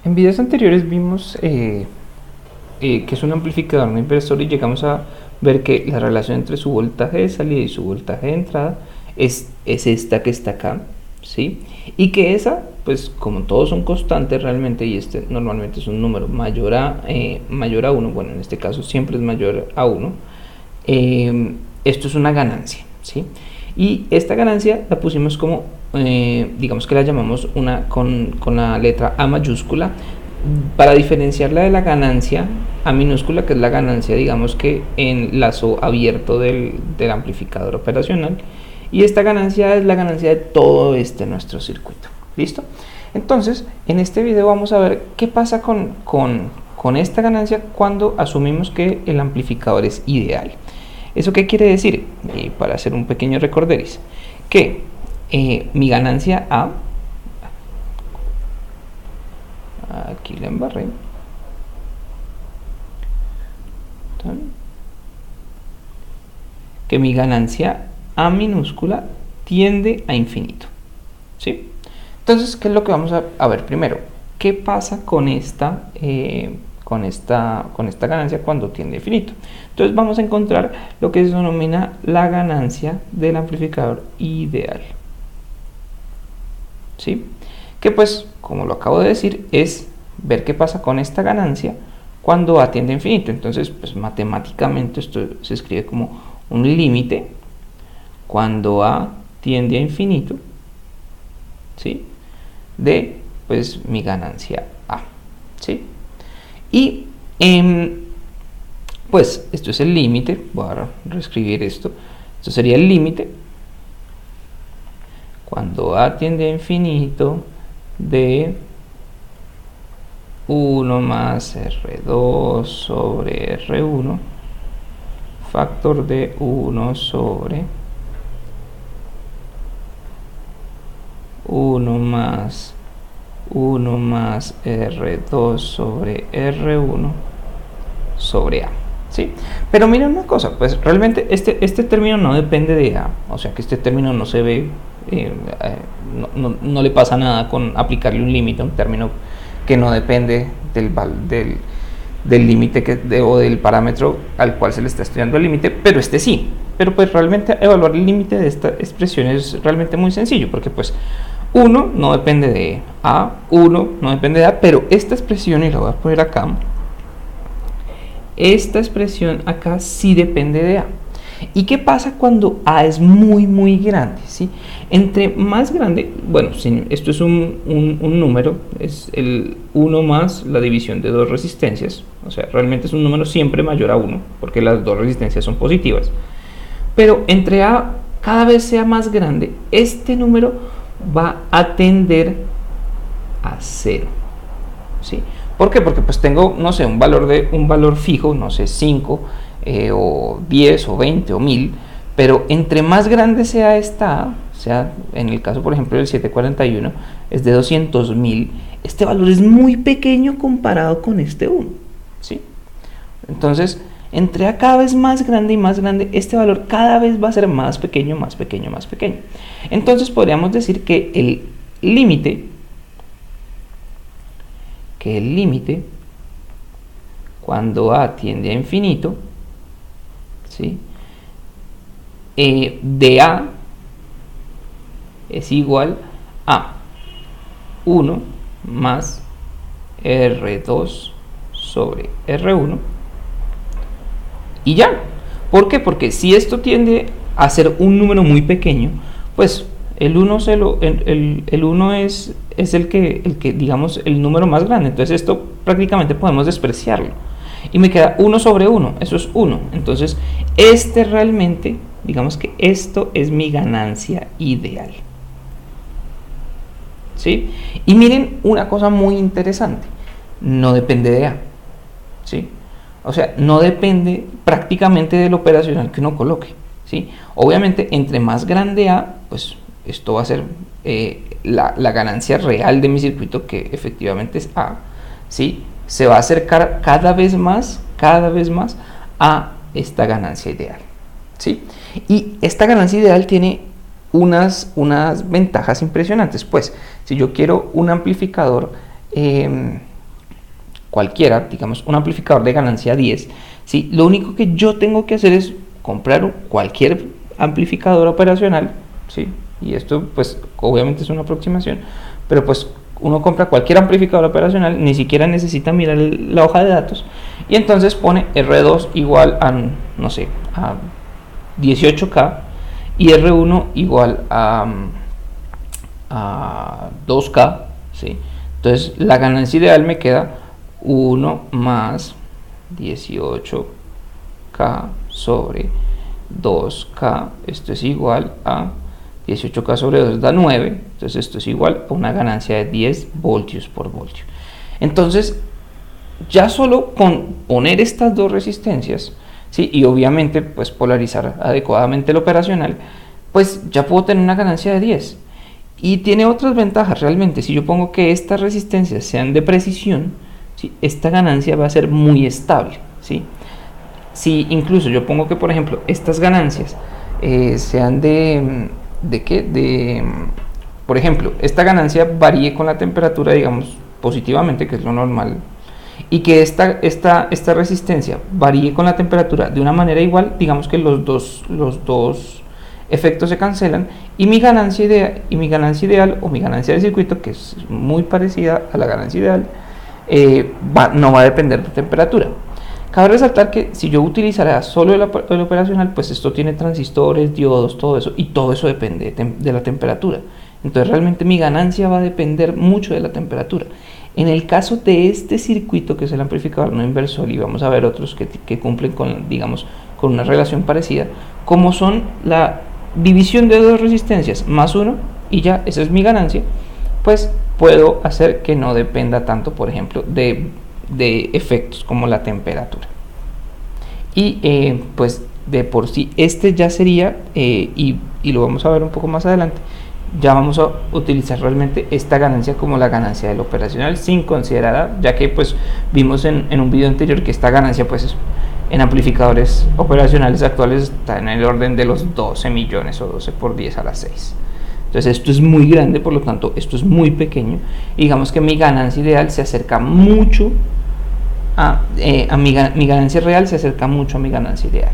En videos anteriores vimos que es un amplificador no inversor y llegamos a ver que la relación entre su voltaje de salida y su voltaje de entrada es esta que está acá, ¿sí? Y que esa, pues como todos son constantes realmente, y este normalmente es un número mayor a 1, bueno, en este caso siempre es mayor a 1, esto es una ganancia, ¿sí? Y esta ganancia la pusimos como, digamos que la llamamos con la letra A mayúscula, para diferenciarla de la ganancia A minúscula, que es la ganancia, digamos que en lazo abierto del amplificador operacional. Y esta ganancia es la ganancia de todo nuestro circuito. ¿Listo? Entonces, en este video vamos a ver qué pasa con esta ganancia cuando asumimos que el amplificador es ideal. ¿Eso qué quiere decir? Para hacer un pequeño recorderis, que mi ganancia A, aquí la embarré, que mi ganancia A minúscula tiende a infinito, ¿sí? Entonces, ¿qué es lo que vamos a ver primero? ¿Qué pasa con esta ganancia cuando tiende a infinito? Entonces vamos a encontrar lo que se denomina la ganancia del amplificador ideal, ¿sí? Que pues, como lo acabo de decir, es ver qué pasa con esta ganancia cuando A tiende a infinito. Entonces, pues matemáticamente esto se escribe como un límite cuando A tiende a infinito, ¿sí? De pues mi ganancia A, ¿sí? Y pues esto es el límite. Voy a reescribir esto sería el límite cuando A tiende a infinito de 1 más R2 sobre R1 factor de 1 sobre 1 más R2 sobre R1 sobre A, ¿sí? Pero miren una cosa, pues realmente este término no depende de A, o sea que este término no se ve, no le pasa nada con aplicarle un límite a un término que no depende del límite o del parámetro al cual se le está estudiando el límite, pero este sí. Pero pues realmente evaluar el límite de esta expresión es realmente muy sencillo, porque pues 1 no depende de A, 1 no depende de A, pero esta expresión, y la voy a poner acá, esta expresión acá sí depende de A. ¿Y qué pasa cuando A es muy grande? ¿Sí? Entre más grande, bueno, esto es un número, es el 1 más la división de dos resistencias, o sea, realmente es un número siempre mayor a 1, porque las dos resistencias son positivas. Pero entre A cada vez sea más grande, este número va a tender a 0, ¿sí? ¿Por qué? Porque pues tengo, no sé, un valor fijo, no sé, 5, o 10 o 20 o 1000, pero entre más grande sea esta A, sea en el caso por ejemplo del 741 es de 200.000, este valor es muy pequeño comparado con este 1, ¿sí? Entonces, entre A cada vez más grande y más grande, este valor cada vez va a ser más pequeño, más pequeño, más pequeño. Entonces podríamos decir que el límite cuando A tiende a infinito, ¿sí? De A es igual a 1 más R2 sobre R1 y ya. ¿Por qué? Porque si esto tiende a ser un número muy pequeño, pues el 1 es el que digamos el número más grande, entonces esto prácticamente podemos despreciarlo y me queda 1 sobre 1, eso es 1. Entonces realmente, digamos que esto es mi ganancia ideal, ¿sí? Y miren una cosa muy interesante, no depende de A, ¿sí? O sea, no depende prácticamente del operacional que uno coloque, ¿sí? Obviamente, entre más grande A, pues esto va a ser la ganancia real de mi circuito, que efectivamente es A, ¿sí? Se va a acercar cada vez más a esta ganancia ideal, ¿sí? Y esta ganancia ideal tiene unas ventajas impresionantes. Pues, si yo quiero un amplificador cualquiera, digamos un amplificador de ganancia 10, ¿sí? Lo único que yo tengo que hacer es comprar cualquier amplificador operacional, ¿sí? Y esto pues obviamente es una aproximación, pero pues uno compra cualquier amplificador operacional, ni siquiera necesita mirar la hoja de datos, y entonces pone R2 igual a, no sé, a 18K y R1 igual a 2K, ¿sí? Entonces la ganancia ideal me queda 1 más 18K sobre 2K, esto es igual a 18K sobre 2 da 9, entonces esto es igual a una ganancia de 10 voltios por voltio. Entonces, ya solo con poner estas dos resistencias, ¿sí? Y obviamente pues polarizar adecuadamente el operacional, pues ya puedo tener una ganancia de 10. Y tiene otras ventajas realmente. Si yo pongo que estas resistencias sean de precisión, ¿sí? Esta ganancia va a ser muy estable, ¿sí? Si incluso yo pongo que, por ejemplo, estas ganancias sean por ejemplo, esta ganancia varíe con la temperatura, digamos, positivamente, que es lo normal, y que esta resistencia varíe con la temperatura de una manera igual, digamos que los dos efectos se cancelan, y mi ganancia ideal o mi ganancia de circuito, que es muy parecida a la ganancia ideal, no va a depender de temperatura. Cabe resaltar que si yo utilizara solo el operacional, pues esto tiene transistores, diodos, todo eso, y todo eso depende de la temperatura. Entonces realmente mi ganancia va a depender mucho de la temperatura. En el caso de este circuito, que es el amplificador no inversor, y vamos a ver otros que cumplen con, digamos, con una relación parecida, como son la división de dos resistencias más 1, y ya esa es mi ganancia, pues puedo hacer que no dependa tanto, por ejemplo, de efectos como la temperatura. Y pues de por sí este ya sería, y lo vamos a ver un poco más adelante, ya vamos a utilizar realmente esta ganancia como la ganancia del operacional, sin considerar, ya que pues vimos en un video anterior que esta ganancia pues en amplificadores operacionales actuales está en el orden de los 12 millones o 12 por 10 a la 6. Entonces esto es muy grande, por lo tanto esto es muy pequeño, y digamos que mi ganancia ideal se acerca mucho mi ganancia real se acerca mucho a mi ganancia ideal.